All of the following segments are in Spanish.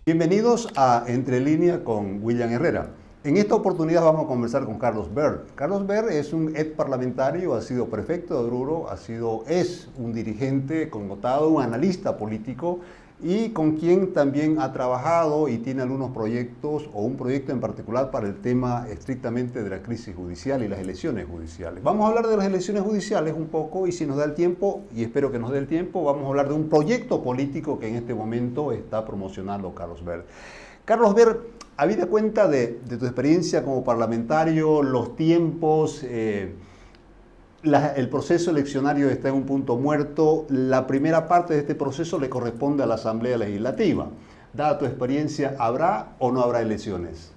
Bienvenidos a Entre Línea con William Herrera. En esta oportunidad vamos a conversar con Carlos Baer. Carlos Baer es un ex parlamentario, ha sido prefecto de Oruro, es un dirigente connotado, un analista político y con quien también ha trabajado y tiene algunos proyectos o un proyecto en particular para el tema estrictamente de la crisis judicial y las elecciones judiciales. Vamos a hablar de las elecciones judiciales un poco y si nos da el tiempo, y espero que nos dé el tiempo, vamos a hablar de un proyecto político que en este momento está promocionando Carlos Baer. Carlos Baer, habida cuenta de tu experiencia como parlamentario, los tiempos, el proceso eleccionario está en un punto muerto. La primera parte de este proceso le corresponde a la Asamblea Legislativa. Dada tu experiencia, ¿habrá o no habrá elecciones?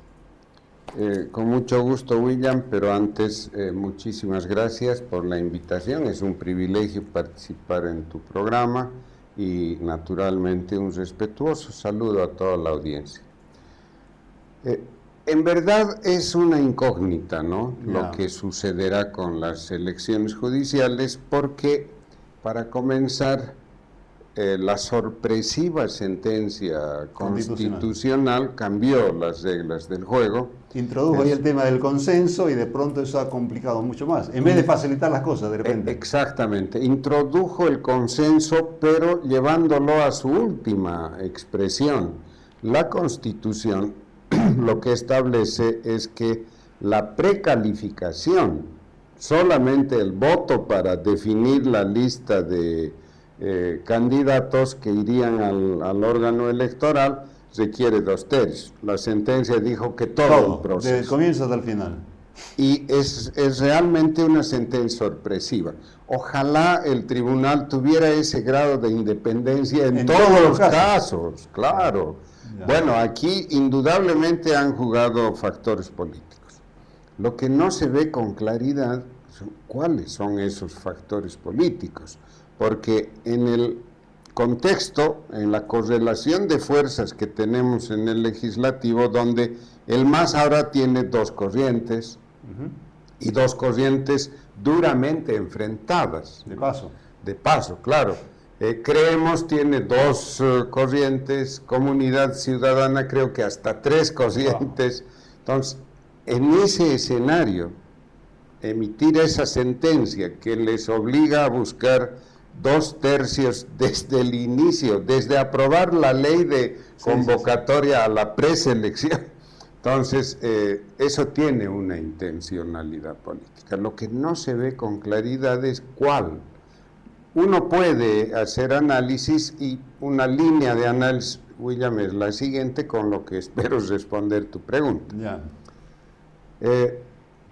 Con mucho gusto, William, pero antes muchísimas gracias por la invitación. Es un privilegio participar en tu programa y naturalmente un respetuoso saludo a toda la audiencia. En verdad es una incógnita, ¿no? Lo que sucederá con las elecciones judiciales, porque para comenzar, la sorpresiva sentencia constitucional cambió las reglas del juego. Introdujo ahí el tema del consenso y de pronto eso ha complicado mucho más, en vez de facilitar las cosas de repente. Exactamente, introdujo el consenso, pero llevándolo a su última expresión. La Constitución lo que establece es que la precalificación, solamente el voto para definir la lista de candidatos que irían al órgano electoral, requiere 2/3. La sentencia dijo que todo el proceso. Desde el comienzo hasta el final. Y es realmente una sentencia sorpresiva. Ojalá el tribunal tuviera ese grado de independencia en todos los casos, claro. Bueno, aquí indudablemente han jugado factores políticos. Lo que no se ve con claridad son cuáles son esos factores políticos, porque en el contexto, en la correlación de fuerzas que tenemos en el legislativo, donde el MAS ahora tiene dos corrientes, y dos corrientes duramente enfrentadas. De paso, claro. Creemos tiene dos corrientes, Comunidad Ciudadana creo que hasta 3 corrientes. Entonces, en ese escenario, emitir esa sentencia que les obliga a buscar 2/3 desde el inicio, desde aprobar la ley de convocatoria a la preselección. Entonces, eso tiene una intencionalidad política. Lo que no se ve con claridad es cuál. Uno puede hacer análisis y una línea de análisis, William, es la siguiente, con lo que espero responder tu pregunta.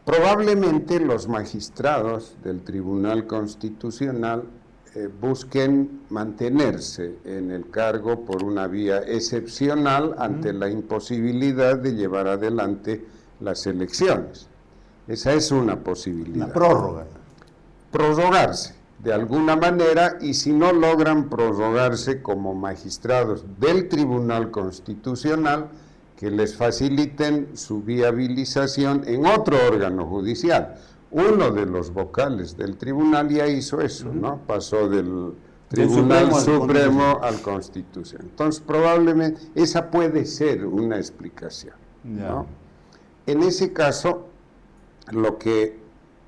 Probablemente los magistrados del Tribunal Constitucional busquen mantenerse en el cargo por una vía excepcional ante la imposibilidad de llevar adelante las elecciones. Esa es una posibilidad. La prórroga. Prorrogarse de alguna manera, y si no logran prorrogarse como magistrados del Tribunal Constitucional, que les faciliten su viabilización en otro órgano judicial. Uno de los vocales del tribunal ya hizo eso, ¿no? Pasó del Tribunal Supremo al Constitución. Entonces, probablemente esa puede ser una explicación, ¿no? En ese caso, lo que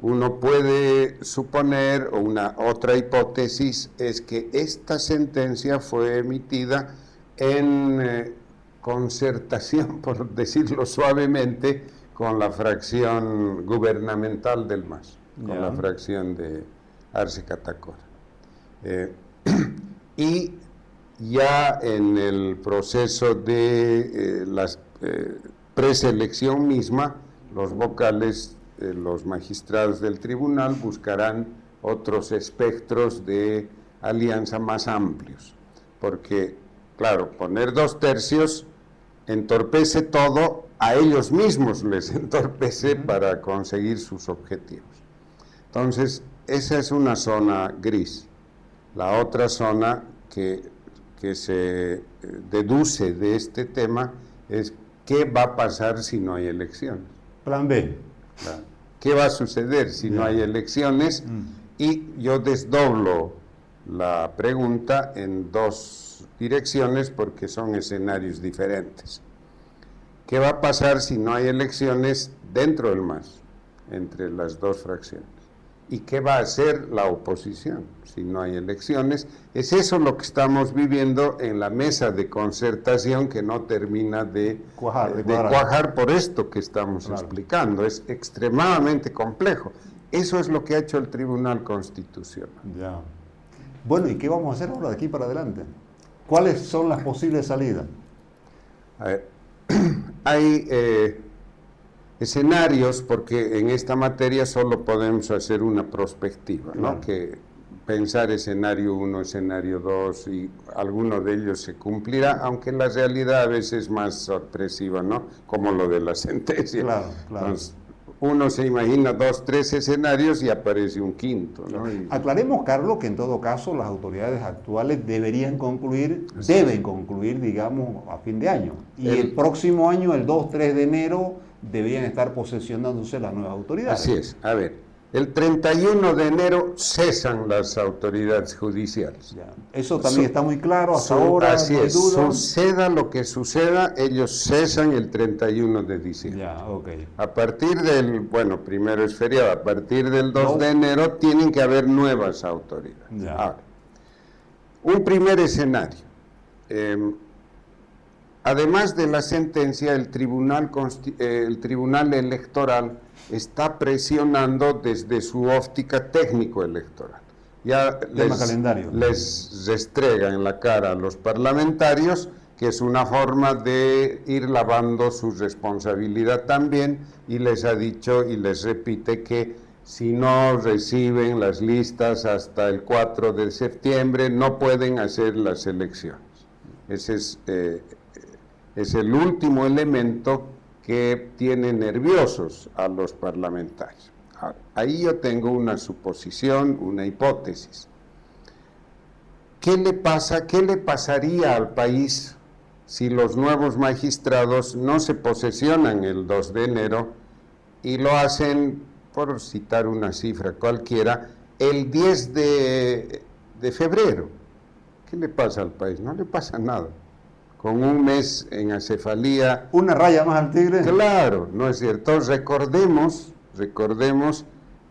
uno puede suponer, o una otra hipótesis, es que esta sentencia fue emitida en concertación, por decirlo suavemente, con la fracción gubernamental del MAS, con la fracción de Arce Catacora. Y ya en el proceso de la preselección misma, los vocales, los magistrados del tribunal buscarán otros espectros de alianza más amplios, porque, claro, poner 2/3 entorpece todo, a ellos mismos les entorpece para conseguir sus objetivos. Entonces, esa es una zona gris. La otra zona que se deduce de este tema es qué va a pasar si no hay elecciones. Plan B. ¿Qué va a suceder si no hay elecciones? Y yo desdoblo la pregunta en dos direcciones porque son escenarios diferentes. ¿Qué va a pasar si no hay elecciones dentro del MAS, entre las dos fracciones? ¿Y qué va a hacer la oposición si no hay elecciones? Es eso lo que estamos viviendo en la mesa de concertación que no termina de cuajar por esto que estamos explicando. Es extremadamente complejo. Eso es lo que ha hecho el Tribunal Constitucional. Ya. Bueno, ¿y qué vamos a hacer ahora de aquí para adelante? ¿Cuáles son las posibles salidas? A ver, hay escenarios, porque en esta materia solo podemos hacer una prospectiva, ¿no? Que pensar escenario 1, escenario 2, y alguno de ellos se cumplirá, aunque la realidad a veces es más sorpresiva, ¿no? Como lo de la sentencia. Claro. Entonces, uno se imagina 2, 3 escenarios y aparece un quinto, ¿no? Aclaremos, Carlos, que en todo caso las autoridades actuales deben concluir, digamos, a fin de año. Y el próximo año, el 2, 3 de enero, deberían estar posesionándose las nuevas autoridades. Así es. A ver, el 31 de enero cesan las autoridades judiciales. Ya. Eso también está muy claro hasta ahora. Así no hay es. duda. Suceda lo que suceda, ellos cesan el 31 de diciembre. Ya, okay. A partir del, primero es feriado, a partir del 2 de enero tienen que haber nuevas autoridades. Ya. Ahora, un primer escenario. Además de la sentencia, el Tribunal Electoral está presionando desde su óptica técnico-electoral. Ya les restrega en la cara a los parlamentarios, que es una forma de ir lavando su responsabilidad también, y les ha dicho y les repite que si no reciben las listas hasta el 4 de septiembre, no pueden hacer las elecciones. Ese es el último elemento que tiene nerviosos a los parlamentarios. Ahora, ahí yo tengo una suposición, una hipótesis. ¿Qué le pasaría al país si los nuevos magistrados no se posesionan el 2 de enero y lo hacen, por citar una cifra cualquiera, el 10 de febrero? ¿Qué le pasa al país? No le pasa nada. Con un mes en acefalía. ¿Una raya más al tigre? Claro, no es cierto. Recordemos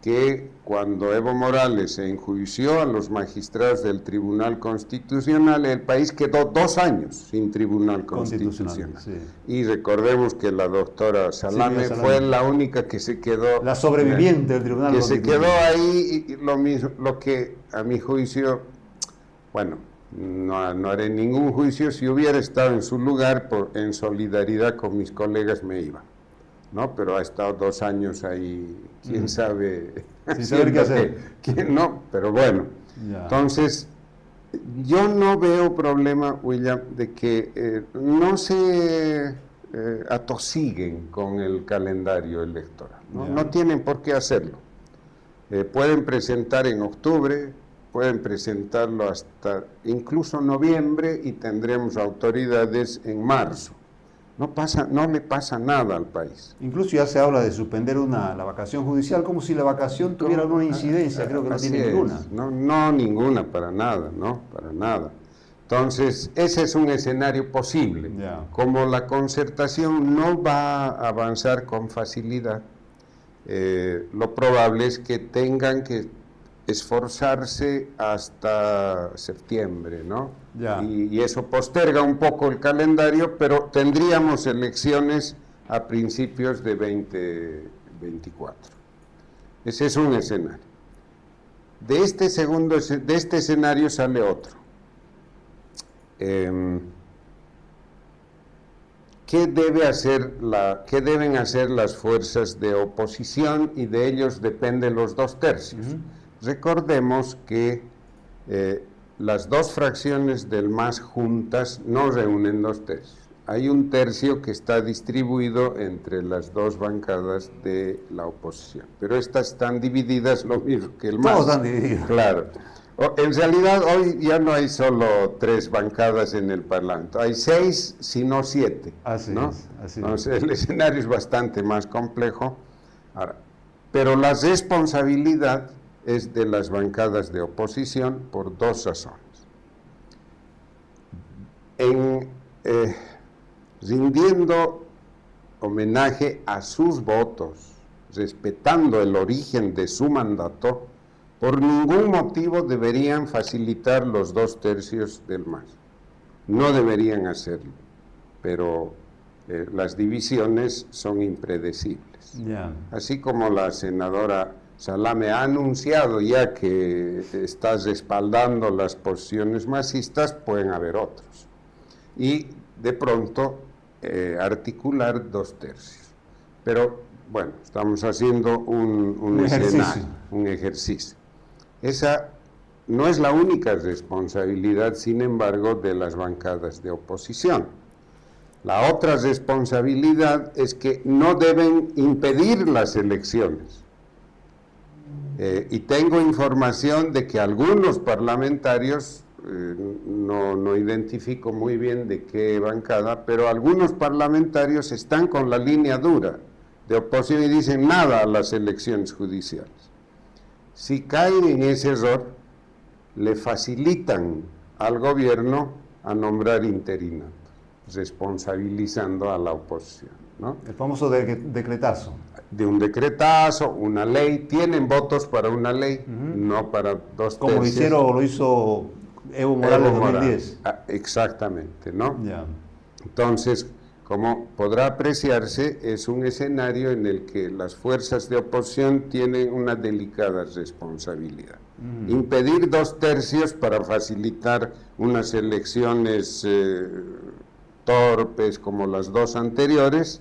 que cuando Evo Morales se enjuició a los magistrados del Tribunal Constitucional, el país quedó 2 años sin Tribunal Constitucional. Sí. Y recordemos que la doctora Salame fue la única que se quedó. La sobreviviente del Tribunal Constitucional. Que se quedó ahí, y lo mismo, lo que a mi juicio, no haré ningún juicio. Si hubiera estado en su lugar, en solidaridad con mis colegas me iba, ¿no? Pero ha estado 2 años ahí, quién sabe. Sin saber qué hacer. No, pero bueno. Ya. Entonces, yo no veo problema, William, de que no se atosiguen con el calendario electoral. No tienen por qué hacerlo. Pueden presentar en octubre, pueden presentarlo hasta incluso noviembre, y tendremos autoridades en marzo. No le pasa nada al país. Incluso ya se habla de suspender la vacación judicial, como si la vacación tuviera alguna incidencia. Creo que no tiene ninguna. No, ninguna, para nada, para nada. Entonces, ese es un escenario posible. Ya. Como la concertación no va a avanzar con facilidad, lo probable es que tengan que esforzarse hasta septiembre, ¿no? Ya. Y eso posterga un poco el calendario, pero tendríamos elecciones a principios de 2024. Ese es un escenario. De este escenario sale otro. ¿Qué deben hacer las fuerzas de oposición? Y de ellos dependen los 2/3. Recordemos que las 2 fracciones del MAS juntas no reúnen 2/3. Hay 1/3 que está distribuido entre las 2 bancadas de la oposición. Pero estas están divididas lo mismo que el MAS. Todos están divididos. Claro. En realidad hoy ya no hay solo 3 bancadas en el Parlamento, hay 6, sino 7. Así ¿no? es. Entonces el escenario es bastante más complejo. Ahora, pero la responsabilidad es de las bancadas de oposición por dos razones. Rindiendo homenaje a sus votos, respetando el origen de su mandato, por ningún motivo deberían facilitar los 2/3 del MAS. No deberían hacerlo, pero las divisiones son impredecibles. Yeah. Así como la senadora Salame ha anunciado ya que está respaldando las posiciones masistas, pueden haber otros. Y de pronto articular 2/3. Pero bueno, estamos haciendo un escenario, un ejercicio. Esa no es la única responsabilidad, sin embargo, de las bancadas de oposición. La otra responsabilidad es que no deben impedir las elecciones. Y tengo información de que algunos parlamentarios, no identifico muy bien de qué bancada, pero algunos parlamentarios están con la línea dura de oposición y dicen nada a las elecciones judiciales. Si caen en ese error, le facilitan al gobierno a nombrar interinatos, responsabilizando a la oposición, ¿no? El famoso decretazo. De un decretazo, una ley, tienen votos para una ley, no para 2/3. Como lo hizo Evo Morales en 2010. Exactamente, ¿no? Yeah. Entonces, como podrá apreciarse, es un escenario en el que las fuerzas de oposición tienen una delicada responsabilidad. Impedir 2/3 para facilitar unas elecciones torpes como las dos anteriores,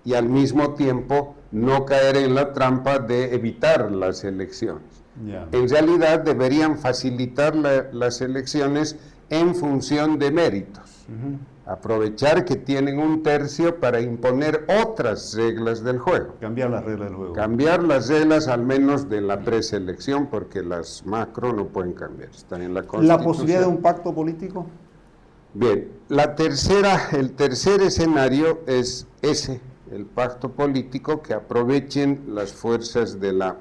y al mismo tiempo no caer en la trampa de evitar las elecciones. Yeah. En realidad deberían facilitar las elecciones en función de méritos. Aprovechar que tienen 1/3 para imponer otras reglas del juego. Cambiar las reglas del juego. Cambiar las reglas al menos de la preselección, porque las macro no pueden cambiar, están en la Constitución. ¿La posibilidad de un pacto político? Bien, el tercer escenario es ese, el pacto político, que aprovechen las fuerzas de la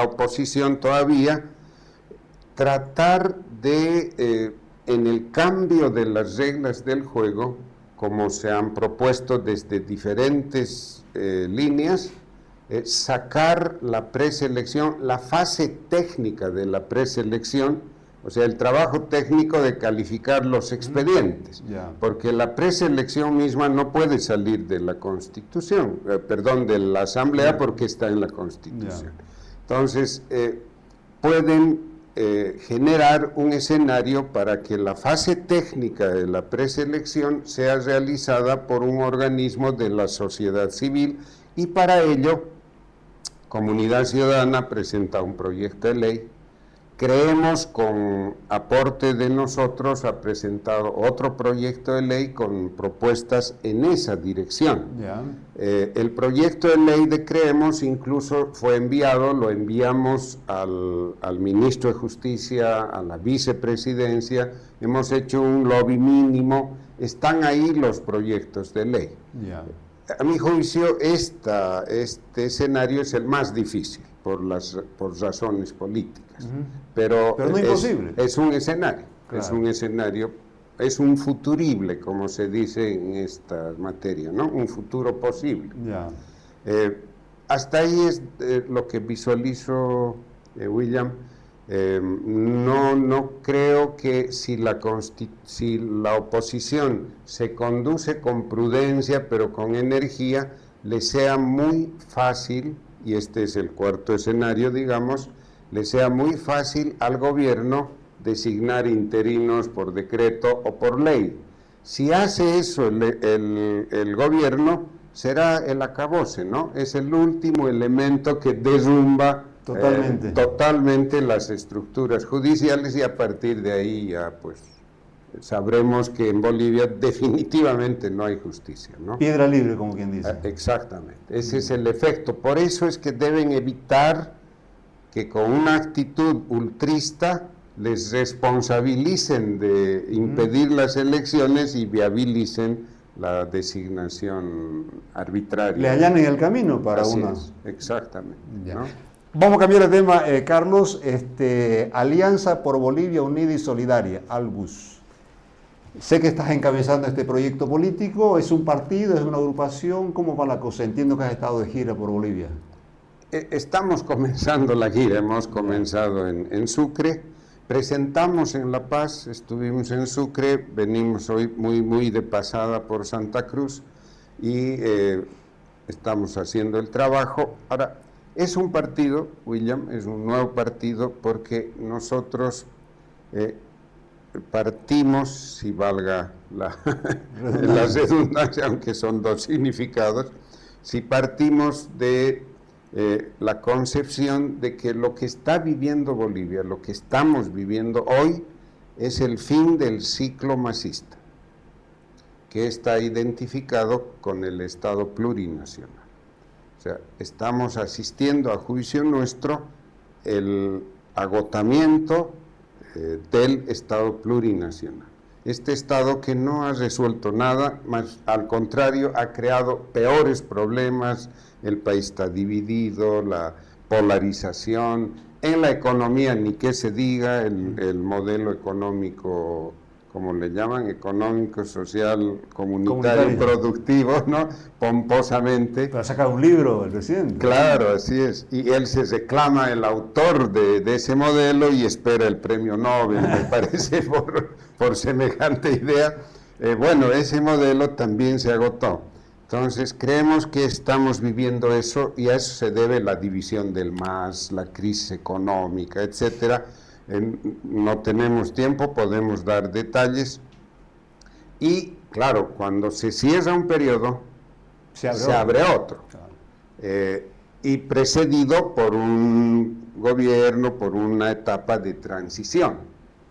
oposición todavía, tratar de, en el cambio de las reglas del juego, como se han propuesto desde diferentes líneas, sacar la preselección, la fase técnica de la preselección, o sea, el trabajo técnico de calificar los expedientes, porque la preselección misma no puede salir de la Constitución, de la Asamblea, porque está en la Constitución. Entonces, pueden generar un escenario para que la fase técnica de la preselección sea realizada por un organismo de la sociedad civil, y para ello, Comunidad Ciudadana presenta un proyecto de ley. Creemos, con aporte de nosotros, ha presentado otro proyecto de ley con propuestas en esa dirección. El proyecto de ley de Creemos incluso lo enviamos al ministro de Justicia, a la vicepresidencia, hemos hecho un lobby mínimo, están ahí los proyectos de ley. A mi juicio, este escenario es el más difícil por razones políticas. Pero no es imposible. Es un escenario, Claro. es un futurible, como se dice en esta materia, ¿no? Un futuro posible. Hasta ahí es lo que visualizo, William. No creo que si la oposición se conduce con prudencia, pero con energía, le sea muy fácil, y este es el cuarto escenario, digamos, le sea muy fácil al gobierno designar interinos por decreto o por ley. Si hace eso el gobierno, será el acabose, ¿no? Es el último elemento que derrumba totalmente las estructuras judiciales, y a partir de ahí ya pues sabremos que en Bolivia definitivamente no hay justicia, ¿no? Piedra libre, como quien dice. Exactamente, ese es el efecto. Por eso es que deben evitar que con una actitud ultrista les responsabilicen de impedir las elecciones y viabilicen la designación arbitraria. Le allanen el camino para Así una... es, exactamente, ¿no? Vamos a cambiar de tema, Carlos. Alianza por Bolivia Unida y Solidaria, ALBUS. Sé que estás encabezando este proyecto político. ¿Es un partido? ¿Es una agrupación? ¿Cómo va la cosa? Entiendo que has estado de gira por Bolivia. Estamos comenzando la gira, hemos comenzado en Sucre, presentamos en La Paz, estuvimos en Sucre, venimos hoy muy de pasada por Santa Cruz y estamos haciendo el trabajo. Ahora, es un partido, William, es un nuevo partido porque nosotros partimos, si valga la redundancia, aunque son dos significados, si partimos de la concepción de que lo que está viviendo Bolivia, lo que estamos viviendo hoy, es el fin del ciclo masista, que está identificado con el Estado plurinacional. O sea, estamos asistiendo, a juicio nuestro, el agotamiento del Estado plurinacional. Este Estado que no ha resuelto nada, más al contrario, ha creado peores problemas. El país está dividido, la polarización, en la economía ni qué se diga, el modelo económico, como le llaman, económico, social, comunitario, productivo, ¿no? Pomposamente. Para sacar un libro el presidente. Claro, así es. Y él se reclama el autor de ese modelo y espera el premio Nobel, me parece, por semejante idea. Bueno, ese modelo también se agotó. Entonces, creemos que estamos viviendo eso y a eso se debe la división del MAS, la crisis económica, etcétera. No tenemos tiempo, podemos dar detalles. Y, claro, cuando se cierra un periodo, se abre otro. Claro. Y precedido por un gobierno, por una etapa de transición,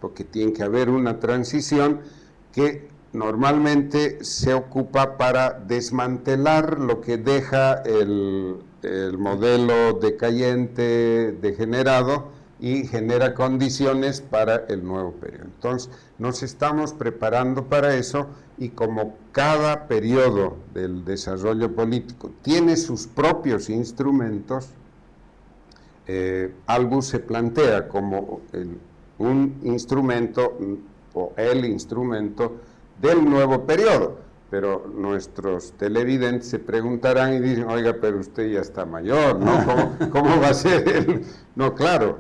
porque tiene que haber una transición que normalmente se ocupa para desmantelar lo que deja el modelo decayente, degenerado, y genera condiciones para el nuevo periodo. Entonces, nos estamos preparando para eso y como cada periodo del desarrollo político tiene sus propios instrumentos, ALBUS se plantea como un instrumento o el instrumento del nuevo periodo. Pero nuestros televidentes se preguntarán y dicen, oiga, pero usted ya está mayor, ¿no? ¿Cómo va a ser él? No, claro,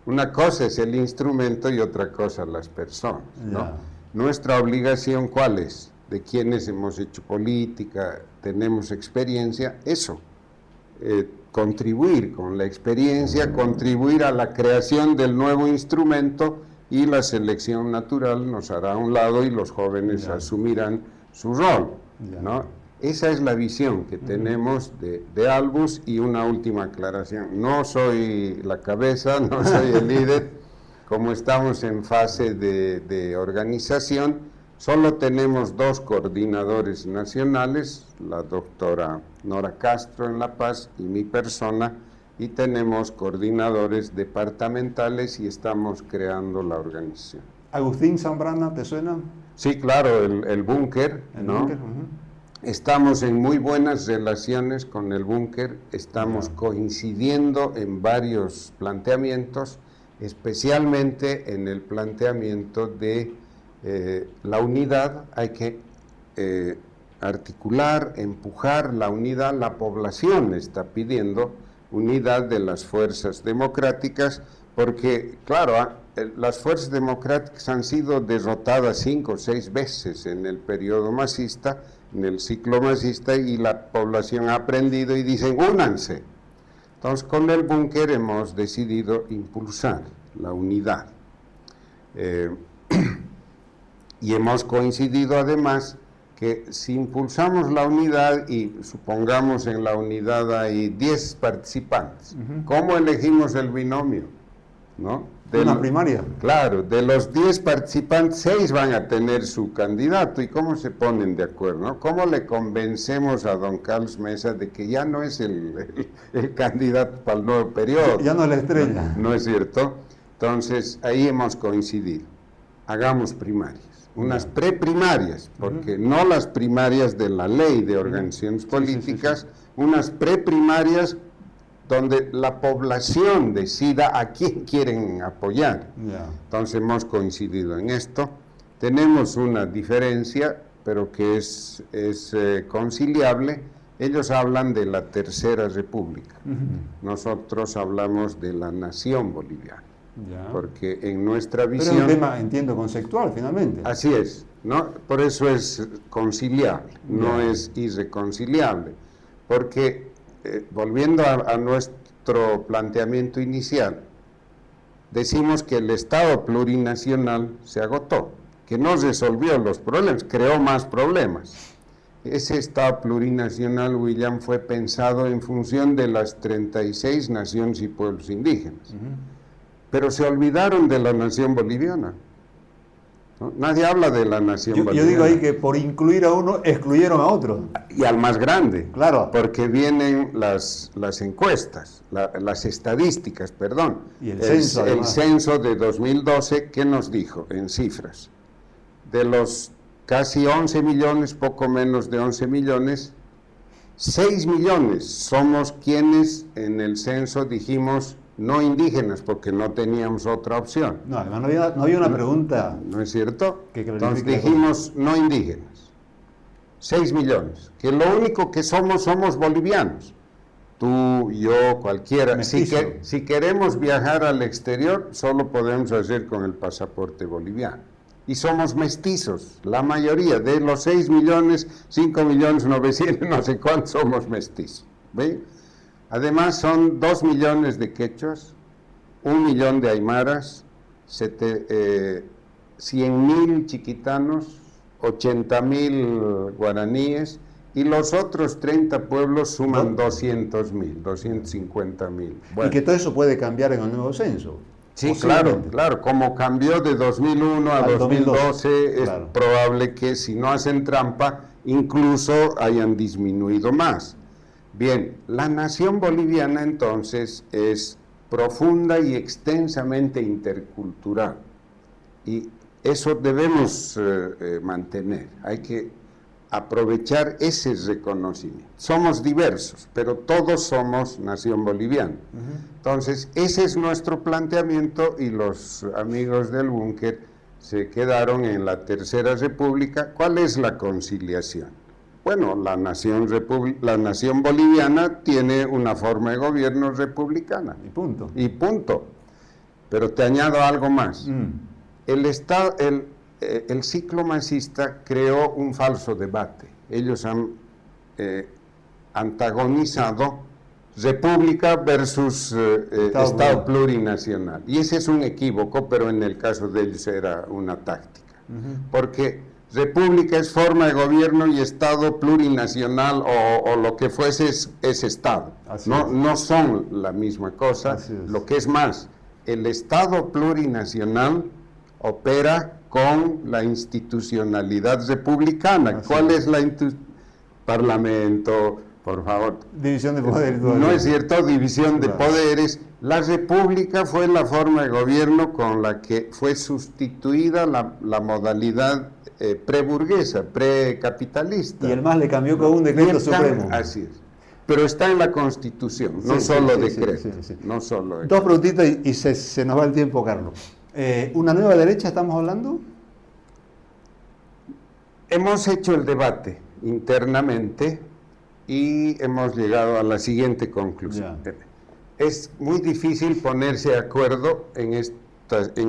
una cosa es el instrumento y otra cosa las personas, ¿no? Yeah. Nuestra obligación, ¿cuál es? De quienes hemos hecho política, tenemos experiencia, eso, contribuir con la experiencia, contribuir a la creación del nuevo instrumento y la selección natural nos hará a un lado y los jóvenes asumirán su rol, ¿no? Esa es la visión que tenemos de ALBUS. Y una última aclaración, no soy la cabeza, no soy el líder, como estamos en fase de organización, solo tenemos 2 coordinadores nacionales, la doctora Nora Castro en La Paz y mi persona, y tenemos coordinadores departamentales y estamos creando la organización. ¿Agustín Zambrana te suena? Sí, claro, el búnker, ¿no? Búnker, Estamos en muy buenas relaciones con el búnker, estamos coincidiendo en varios planteamientos, especialmente en el planteamiento de la unidad. Hay que articular, empujar la unidad. La población está pidiendo unidad de las fuerzas democráticas, porque, claro, las fuerzas democráticas han sido derrotadas 5 o 6 veces en el periodo masista, en el ciclo masista, y la población ha aprendido y dicen, únanse. Entonces, con el búnker hemos decidido impulsar la unidad. Y hemos coincidido además que si impulsamos la unidad y supongamos en la unidad hay 10 participantes, ¿cómo elegimos el binomio? ¿No? Una primaria. Claro, de los 10 participantes, 6 van a tener su candidato. ¿Y cómo se ponen de acuerdo? ¿No? ¿Cómo le convencemos a don Carlos Mesa de que ya no es el candidato para el nuevo periodo? Ya no es la estrella. ¿No es cierto? Entonces, ahí hemos coincidido. Hagamos primarias. Unas preprimarias, porque no las primarias de la ley de organizaciones políticas, unas preprimarias donde la población decida a quién quieren apoyar. Ya. Entonces hemos coincidido en esto. Tenemos una diferencia, pero que es conciliable. Ellos hablan de la Tercera República. Nosotros hablamos de la nación boliviana. Ya. Porque en nuestra Pero visión... es un tema, entiendo, conceptual, finalmente. Así es, ¿no? Por eso es conciliable, no es irreconciliable. Porque, volviendo a nuestro planteamiento inicial, decimos que el Estado plurinacional se agotó, que no resolvió los problemas, creó más problemas. Ese Estado plurinacional, William, fue pensado en función de las 36 naciones y pueblos indígenas. Pero se olvidaron de la nación boliviana. ¿No? Nadie habla de la nación boliviana. Yo digo ahí que por incluir a uno, excluyeron a otro. Y al más grande. Claro. Porque vienen las encuestas, las estadísticas, perdón. Y el censo, el censo de 2012, ¿qué nos dijo en cifras? De los casi 11 millones, poco menos de 11 millones, 6 millones somos quienes en el censo dijimos no indígenas, porque no teníamos otra opción. No, además no había una pregunta. ¿No es cierto? Que entonces dijimos no indígenas. 6 millones. Que lo único que somos bolivianos. Tú, yo, cualquiera. Si queremos viajar al exterior, solo podemos hacer con el pasaporte boliviano. Y somos mestizos, la mayoría. De los 6 millones, 5 millones 900, no sé cuántos somos mestizos. ¿Ve? Además son 2 millones de quechuas, 1 millón de aymaras, 100,000 chiquitanos, 80,000 guaraníes, y los otros 30 pueblos suman 200,000, 250,000. Bueno. Y que todo eso puede cambiar en el nuevo censo. Sí, claro, como cambió de 2001 a 2012, es probable que si no hacen trampa, incluso hayan disminuido más. Bien, la nación boliviana entonces es profunda y extensamente intercultural, y eso debemos mantener. Hay que aprovechar ese reconocimiento. Somos diversos, pero todos somos nación boliviana. Entonces, ese es nuestro planteamiento, y los amigos del búnker se quedaron en la Tercera República. ¿Cuál es la conciliación? Bueno, la nación boliviana tiene una forma de gobierno republicana. Y punto. Y punto. Pero te añado algo más. El ciclo masista creó un falso debate. Ellos han antagonizado república versus Estado plurinacional. Y ese es un equívoco, pero en el caso de ellos era una táctica. Porque república es forma de gobierno y Estado plurinacional o lo que fuese es Estado. No son la misma cosa. Lo que es más, el Estado plurinacional opera con la institucionalidad republicana. ¿Cuál es la Parlamento? Por favor. División de poderes. No es cierto, división de poderes. La república fue la forma de gobierno con la que fue sustituida la modalidad preburguesa, precapitalista. Y el MAS le cambió con un decreto supremo. Así es. Pero está en la Constitución, no solo decreto. No solo decreto. Dos preguntitas y se nos va el tiempo, Carlos. ¿Una nueva derecha estamos hablando? Hemos hecho el debate internamente y hemos llegado a la siguiente conclusión. Es muy difícil ponerse de acuerdo en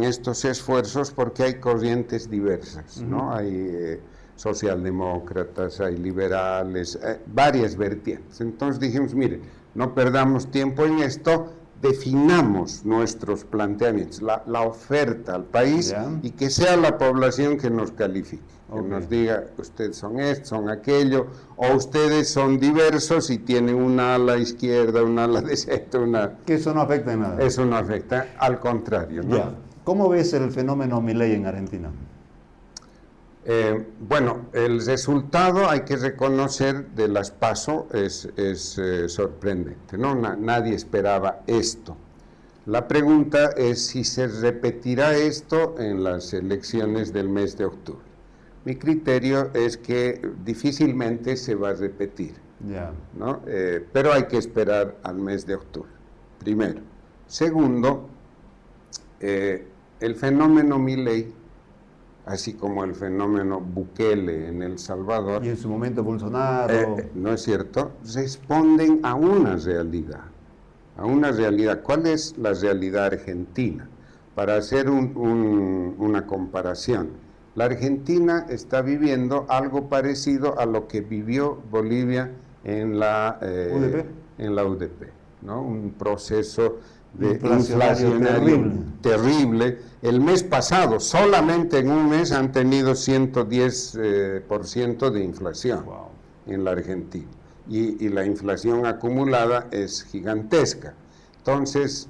estos esfuerzos porque hay corrientes diversas, ¿no? Hay socialdemócratas, hay liberales, varias vertientes. Entonces dijimos, mire, no perdamos tiempo en esto, definamos nuestros planteamientos, la oferta al país, y que sea la población que nos califique, que nos diga, ustedes son esto, son aquello, o ustedes son diversos y tienen una ala izquierda, una ala de centro, que eso no afecta en nada. Eso no afecta, al contrario, ¿no? ¿Cómo ves el fenómeno Milei en Argentina? Bueno, el resultado, hay que reconocer, de las PASO es sorprendente, ¿no? Nadie esperaba esto. La pregunta es si se repetirá esto en las elecciones del mes de octubre. Mi criterio es que difícilmente se va a repetir. Ya. ¿no? Pero hay que esperar al mes de octubre, primero. Segundo, el fenómeno Milei, así como el fenómeno Bukele en El Salvador, Y en su momento Bolsonaro. ¿no es cierto?, responden a una realidad, a una realidad. ¿Cuál es la realidad argentina? Para hacer una comparación, la Argentina está viviendo algo parecido a lo que vivió Bolivia en la UDP, ¿no? Un proceso de inflacionario terrible. El mes pasado, solamente en un mes, han tenido 110% de inflación en la Argentina. Y la inflación acumulada es gigantesca. Entonces,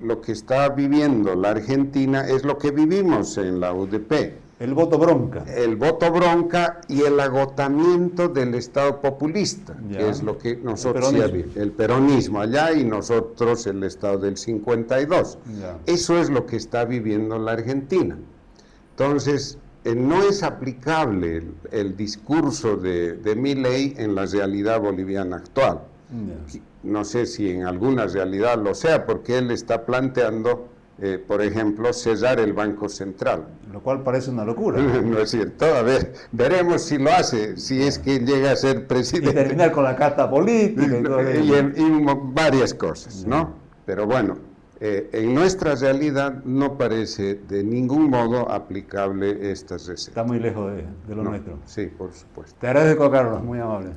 lo que está viviendo la Argentina es lo que vivimos en la UDP. El voto bronca. El voto bronca y el agotamiento del Estado populista, que es lo que nosotros el peronismo allá y nosotros el Estado del 52. Eso es lo que está viviendo la Argentina. Entonces, no es aplicable el discurso de Milei en la realidad boliviana actual. No sé si en alguna realidad lo sea, porque él está planteando, por ejemplo, cerrar el Banco Central. Lo cual parece una locura. No es cierto. A ver, veremos si lo hace, si es que llega a ser presidente. Y terminar con la carta política y todo eso. Y varias cosas, ¿no? Pero bueno, en nuestra realidad no parece de ningún modo aplicable esta receta. Está muy lejos de lo nuestro. Sí, por supuesto. Te agradezco, Carlos, muy amable.